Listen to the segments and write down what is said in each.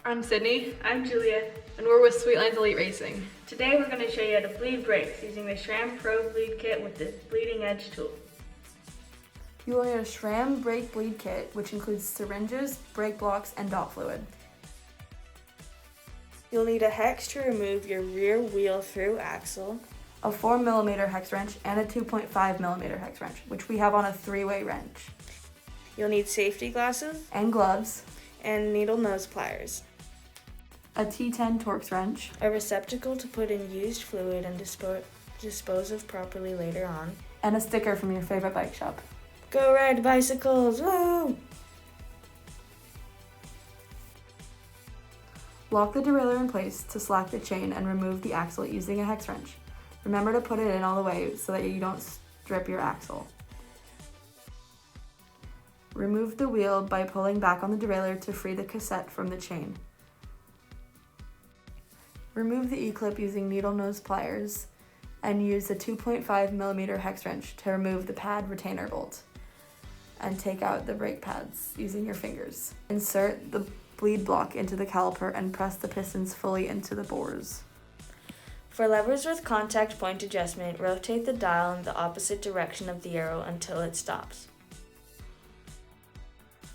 I'm Sydney. I'm Julia. And we're with Sweetlines Elite Racing. Today we're going to show you how to bleed brakes using the SRAM Code bleed kit with this bleeding edge tool. You will need a SRAM brake bleed kit, which includes syringes, brake blocks, and dot fluid. You'll need a hex to remove your rear wheel through axle, A 4mm hex wrench and a 2.5mm hex wrench, which we have on a 3-way wrench. You'll need safety glasses And gloves, and needle nose pliers, a T10 Torx wrench, a receptacle to put in used fluid and dispose of properly later on. and a sticker from your favorite bike shop. Go ride bicycles! Woo! Lock the derailleur in place to slack the chain and remove the axle using a hex wrench. Remember to put it in all the way so that you don't strip your axle. Remove the wheel by pulling back on the derailleur to free the cassette from the chain. Remove the E-clip using needle nose pliers and use a 2.5mm hex wrench to remove the pad retainer bolt and take out the brake pads using your fingers. Insert the bleed block into the caliper and press the pistons fully into the bores. For levers with contact point adjustment, rotate the dial in the opposite direction of the arrow until it stops.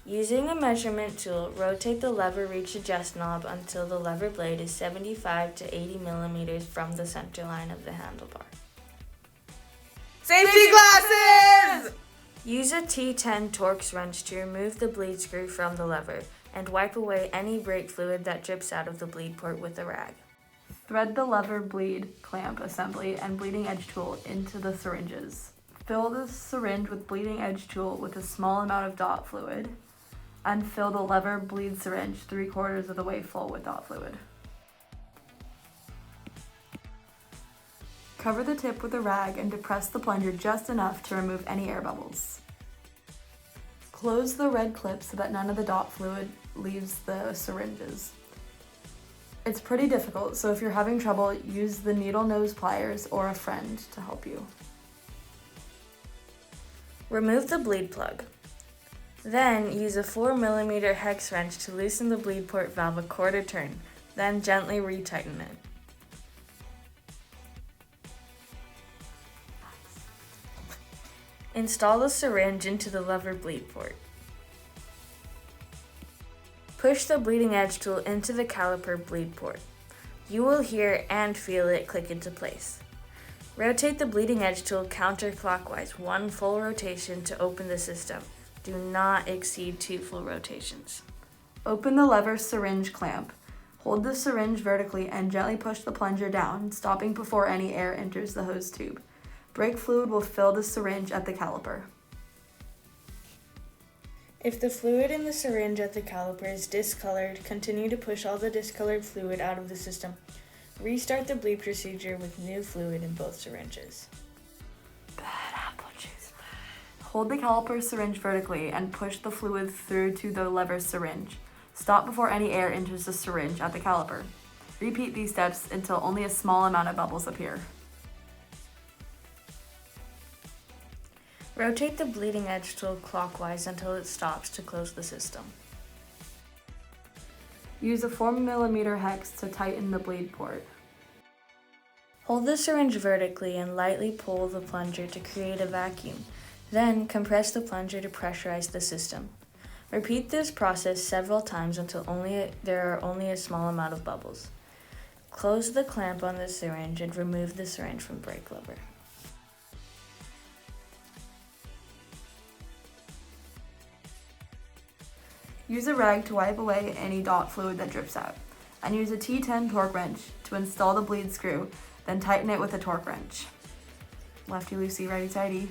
Using a measurement tool, rotate the lever reach adjust knob until the lever blade is 75 to 80 millimeters from the center line of the handlebar. Safety glasses! Use a T10 Torx wrench to remove the bleed screw from the lever and wipe away any brake fluid that drips out of the bleed port with a rag. Thread the lever bleed clamp assembly and bleeding edge tool into the syringes. Fill the syringe with bleeding edge tool with a small amount of dot fluid and fill the lever bleed syringe 3/4 of the way full with dot fluid. Cover the tip with a rag and depress the plunger just enough to remove any air bubbles. Close the red clip so that none of the dot fluid leaves the syringes. It's pretty difficult, so if you're having trouble, use the needle nose pliers or a friend to help you. Remove the bleed plug. Then use a 4mm hex wrench to loosen the bleed port valve a 1/4 turn, then gently retighten it. Install the syringe into the lever bleed port. Push the bleeding edge tool into the caliper bleed port. You will hear and feel it click into place. Rotate the bleeding edge tool counterclockwise 1 full rotation to open the system. Do not exceed 2 full rotations. Open the lever syringe clamp. Hold the syringe vertically and gently push the plunger down, stopping before any air enters the hose tube. Brake fluid will fill the syringe at the caliper. If the fluid in the syringe at the caliper is discolored, continue to push all the discolored fluid out of the system. Restart the bleed procedure with new fluid in both syringes. Bad apple juice. Hold the caliper syringe vertically and push the fluid through to the lever syringe. Stop before any air enters the syringe at the caliper. Repeat these steps until only a small amount of bubbles appear. Rotate the bleeding edge tool clockwise until it stops to close the system. Use a 4mm hex to tighten the bleed port. Hold the syringe vertically and lightly pull the plunger to create a vacuum. Then compress the plunger to pressurize the system. Repeat this process several times until there are only a small amount of bubbles. Close the clamp on the syringe and remove the syringe from brake lever. Use a rag to wipe away any dot fluid that drips out, and use a T10 torque wrench to install the bleed screw, then tighten it with a torque wrench. Lefty loosey, righty tighty.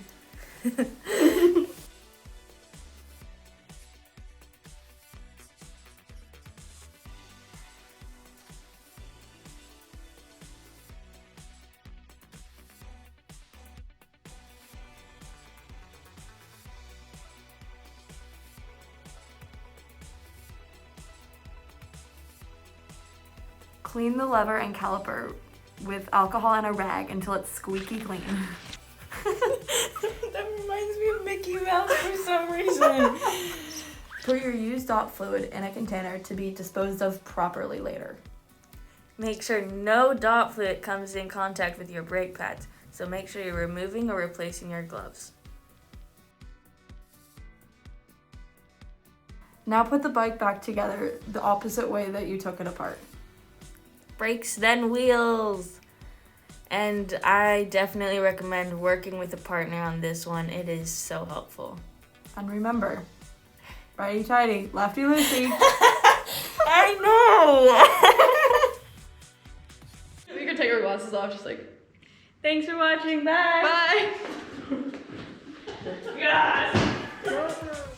Clean the lever and caliper with alcohol and a rag until it's squeaky clean. That reminds me of Mickey Mouse for some reason. Put your used dot fluid in a container to be disposed of properly later. Make sure no dot fluid comes in contact with your brake pads, so make sure you're removing or replacing your gloves. Now put the bike back together the opposite way that you took it apart. Brakes, then wheels. And I definitely recommend working with a partner on this one. It is so helpful. And remember, righty tighty, lefty loosey. I know! We could take our glasses off, just like, Thanks for watching. Bye! bye! Yes!